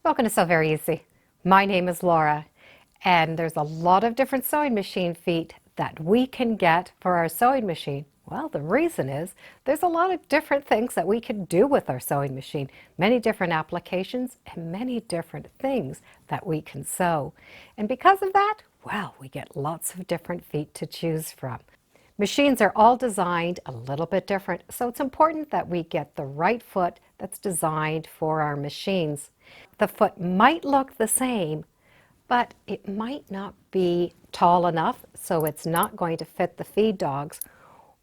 Welcome to Sew Very Easy. My name is Laura, and there's a lot of different sewing machine feet that we can get for our sewing machine. Well, the reason is there's a lot of different things that we can do with our sewing machine, many different applications and many different things that we can sew. And because of that, well, we get lots of different feet to choose from. Machines are all designed a little bit different, so it's important that we get the right foot that's designed for our machines. The foot might look the same, but it might not be tall enough, so it's not going to fit the feed dogs,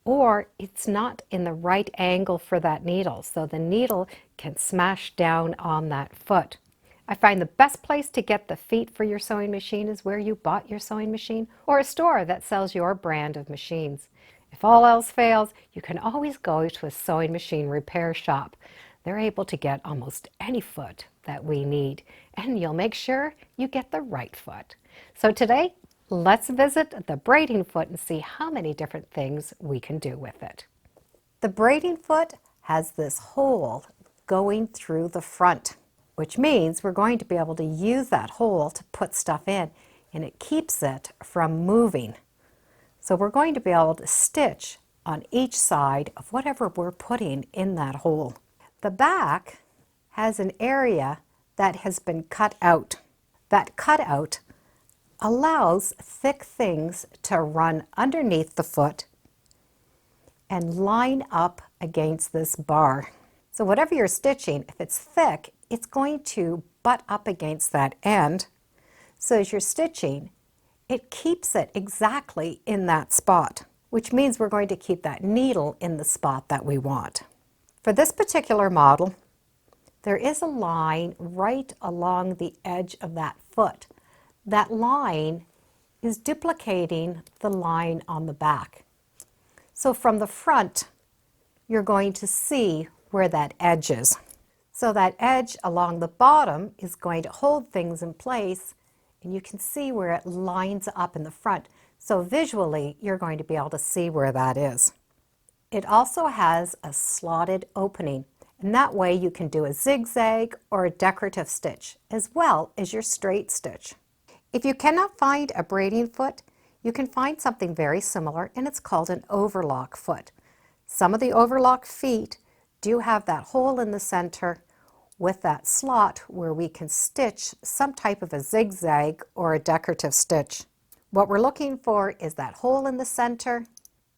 or it's not in the right angle for that needle, so the needle can smash down on that foot. I find the best place to get the feet for your sewing machine is where you bought your sewing machine or a store that sells your brand of machines. If all else fails, you can always go to a sewing machine repair shop. They're able to get almost any foot that we need, and you'll make sure you get the right foot. So today, let's visit the braiding foot and see how many different things we can do with it. The braiding foot has this hole going through the front, which means we're going to be able to use that hole to put stuff in, and it keeps it from moving. So we're going to be able to stitch on each side of whatever we're putting in that hole. The back has an area that has been cut out. That cutout allows thick things to run underneath the foot and line up against this bar. So whatever you're stitching, if it's thick, it's going to butt up against that end. So as you're stitching, it keeps it exactly in that spot, which means we're going to keep that needle in the spot that we want. For this particular model, there is a line right along the edge of that foot. That line is duplicating the line on the back. So from the front, you're going to see where that edge is. So that edge along the bottom is going to hold things in place, and you can see where it lines up in the front. So visually, you're going to be able to see where that is. It also has a slotted opening, and that way you can do a zigzag or a decorative stitch, as well as your straight stitch. If you cannot find a braiding foot, you can find something very similar, and it's called an overlock foot. Some of the overlock feet do have that hole in the center with that slot where we can stitch some type of a zigzag or a decorative stitch. What we're looking for is that hole in the center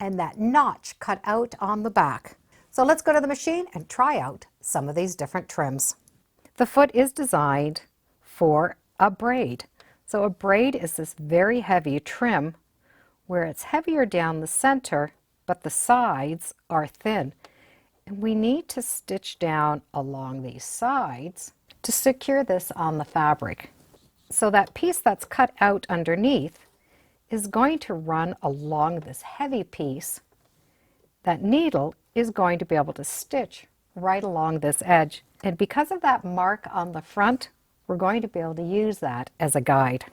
and that notch cut out on the back. So let's go to the machine and try out some of these different trims. The foot is designed for a braid. So a braid is this very heavy trim where it's heavier down the center, but the sides are thin. And we need to stitch down along these sides to secure this on the fabric. So that piece that's cut out underneath is going to run along this heavy piece. That needle is going to be able to stitch right along this edge. And because of that mark on the front, we're going to be able to use that as a guide.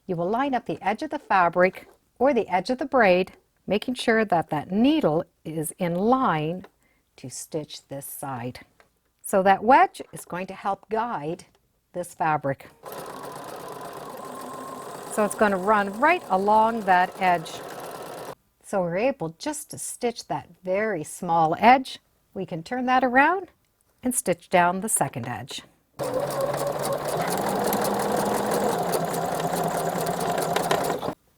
You will line up the edge of the fabric or the edge of the braid, making sure that that needle is in line to stitch this side. So that wedge is going to help guide this fabric. So it's going to run right along that edge. So we're able just to stitch that very small edge. We can turn that around and stitch down the second edge.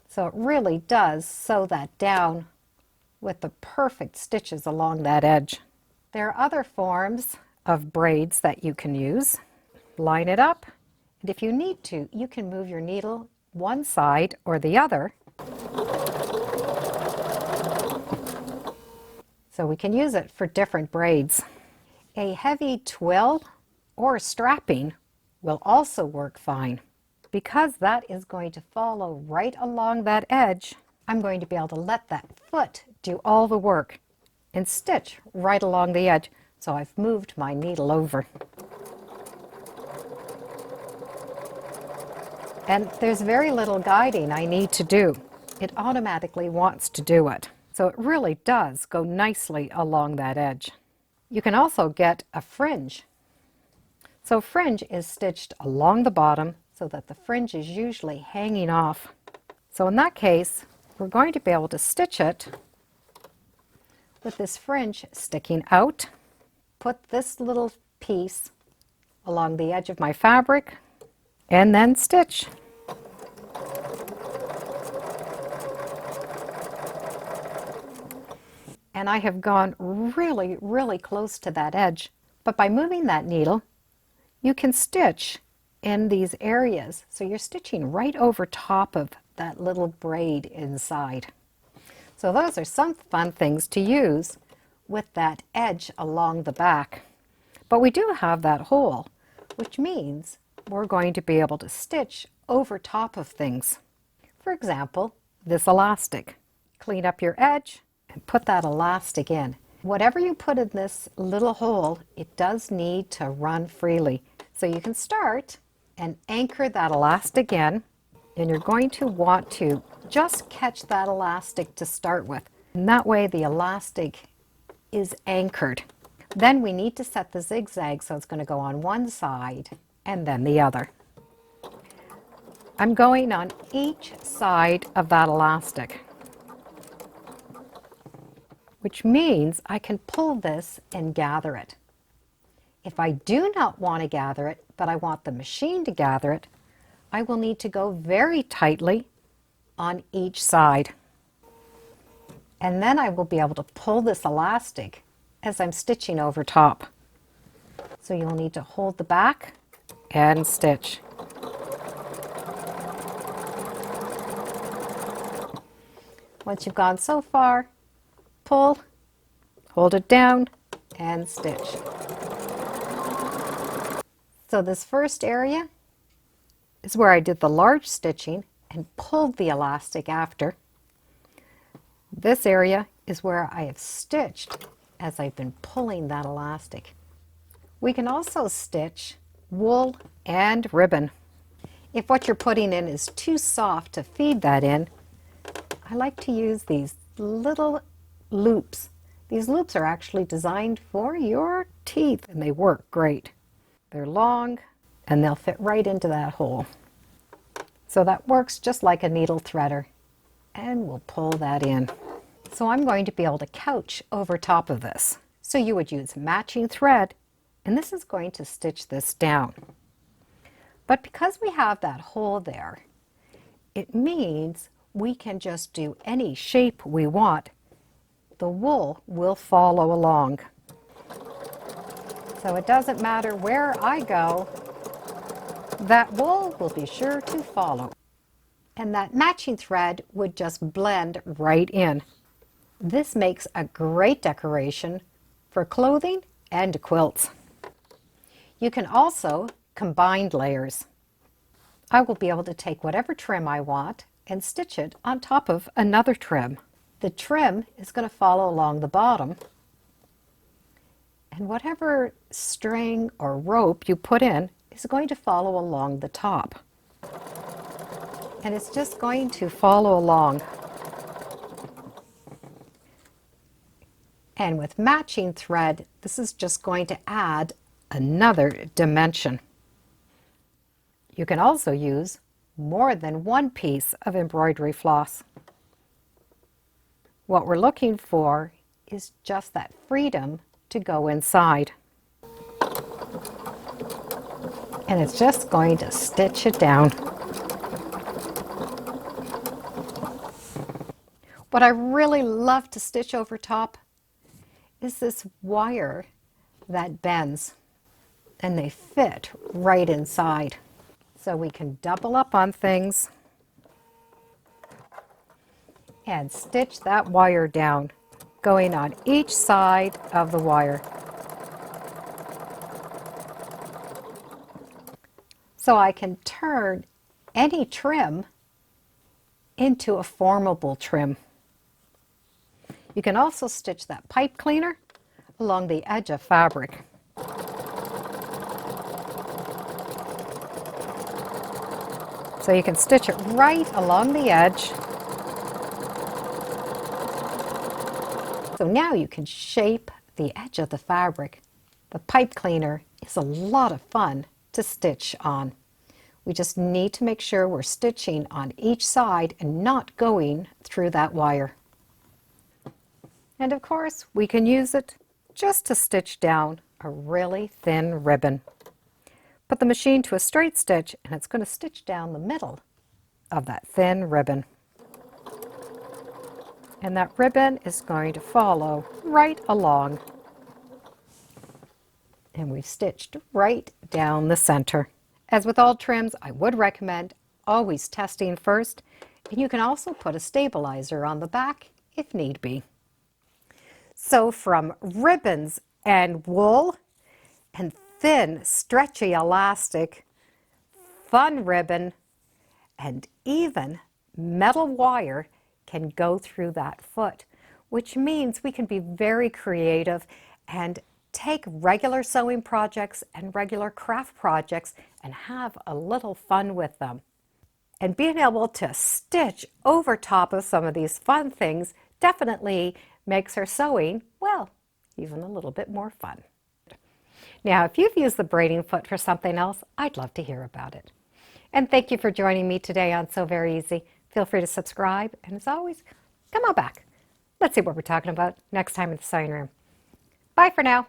So it really does sew that down with the perfect stitches along that edge. There are other forms of braids that you can use. Line it up, and if you need to, you can move your needle one side or the other. So we can use it for different braids. A heavy twill or strapping will also work fine. Because that is going to follow right along that edge, I'm going to be able to let that foot do all the work and stitch right along the edge. So I've moved my needle over. And there's very little guiding I need to do. It automatically wants to do it. So it really does go nicely along that edge. You can also get a fringe. So fringe is stitched along the bottom so that the fringe is usually hanging off. So in that case, we're going to be able to stitch it with this fringe sticking out. Put this little piece along the edge of my fabric and then stitch. And I have gone really, really close to that edge. But by moving that needle, you can stitch in these areas. So you're stitching right over top of that little braid inside. So those are some fun things to use with that edge along the back. But we do have that hole, which means we're going to be able to stitch over top of things. For example, this elastic. Clean up your edge and put that elastic in. Whatever you put in this little hole, it does need to run freely. So you can start and anchor that elastic in, and you're going to want to just catch that elastic to start with. And that way the elastic is anchored. Then we need to set the zigzag so it's going to go on one side and then the other. I'm going on each side of that elastic, which means I can pull this and gather it. If I do not want to gather it, but I want the machine to gather it, I will need to go very tightly on each side. And then I will be able to pull this elastic as I'm stitching over top. So you'll need to hold the back and stitch. Once you've gone so far, pull, hold it down, and stitch. So this first area is where I did the large stitching and pulled the elastic after. This area is where I have stitched as I've been pulling that elastic. We can also stitch wool and ribbon. If what you're putting in is too soft to feed that in, I like to use these little loops. These loops are actually designed for your teeth and they work great. They're long and they'll fit right into that hole. So that works just like a needle threader, and we'll pull that in. So I'm going to be able to couch over top of this. So you would use matching thread, and this is going to stitch this down. But because we have that hole there, it means we can just do any shape we want. The wool will follow along. So it doesn't matter where I go, that wool will be sure to follow. And that matching thread would just blend right in. This makes a great decoration for clothing and quilts. You can also combine layers. I will be able to take whatever trim I want and stitch it on top of another trim. The trim is going to follow along the bottom, and whatever string or rope you put in is going to follow along the top. And it's just going to follow along. And with matching thread, this is just going to add another dimension. You can also use more than one piece of embroidery floss. What we're looking for is just that freedom to go inside. And it's just going to stitch it down. What I really love to stitch over top is this wire that bends, and they fit right inside. So we can double up on things and stitch that wire down, going on each side of the wire. So I can turn any trim into a formable trim. You can also stitch that pipe cleaner along the edge of fabric. So you can stitch it right along the edge. So now you can shape the edge of the fabric. The pipe cleaner is a lot of fun to stitch on. We just need to make sure we're stitching on each side and not going through that wire. And of course, we can use it just to stitch down a really thin ribbon. Put the machine to a straight stitch and it's going to stitch down the middle of that thin ribbon. And that ribbon is going to follow right along. And we've stitched right down the center. As with all trims, I would recommend always testing first, and you can also put a stabilizer on the back if need be. So from ribbons and wool and thin, stretchy elastic, fun ribbon, and even metal wire can go through that foot, which means we can be very creative and take regular sewing projects and regular craft projects and have a little fun with them. And being able to stitch over top of some of these fun things definitely makes our sewing, well, even a little bit more fun. Now, if you've used the braiding foot for something else, I'd love to hear about it. And thank you for joining me today on Sew Very Easy. Feel free to subscribe, and as always, come on back. Let's see what we're talking about next time in the sewing room. Bye for now.